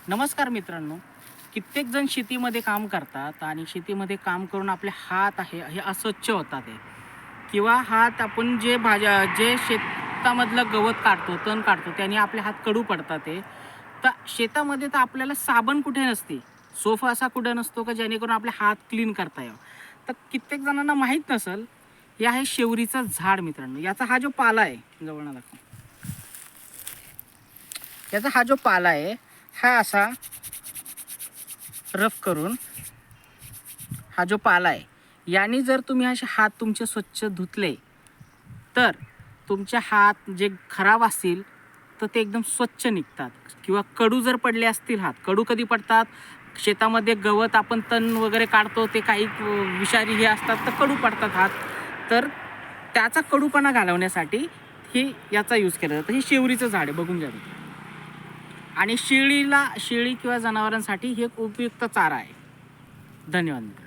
नमस्कार मित्रांनो. कित्येक जण शेतीमध्ये काम करतात आणि शेतीमध्ये काम करून आपले हात आहे हे अस्वच्छ होतात आहे किंवा हात आपण जे शेतामधलं गवत काढतो, तण काढतो त्याने आपले हात कडू पडतात आहे. तर शेतामध्ये तर आपल्याला साबण कुठे नसते, सोफ असा कुठे नसतो का जेणेकरून आपले हात क्लीन करता यावं. तर कित्येक जणांना माहीत नसेल, हे आहे शेवरीचं झाड मित्रांनो. याचा हा जो पाला आहे, जवळ दाखव. याचा हा जो पाला आहे हा असा रफ करून, हा जो पाला आहे याने जर तुम्ही असे हात तुमचे स्वच्छ धुतले तर तुमचे हात जे खराब असतील तर ते एकदम स्वच्छ निघतात. किंवा कडू जर पडले असतील हात, कडू कधी पडतात, शेतामध्ये गवत आपण तण वगैरे काढतो ते काही विषारी हे असतात तर कडू पडतात हात. तर त्याचा कडूपणा घालवण्यासाठी याचा यूज केला जातो. हे शेवरीचं झाड आहे, बघून घ्या. आणि शेळी किंवा जनावरांसाठी हे एक उपयुक्त चारा आहे. धन्यवाद मित्रांनो.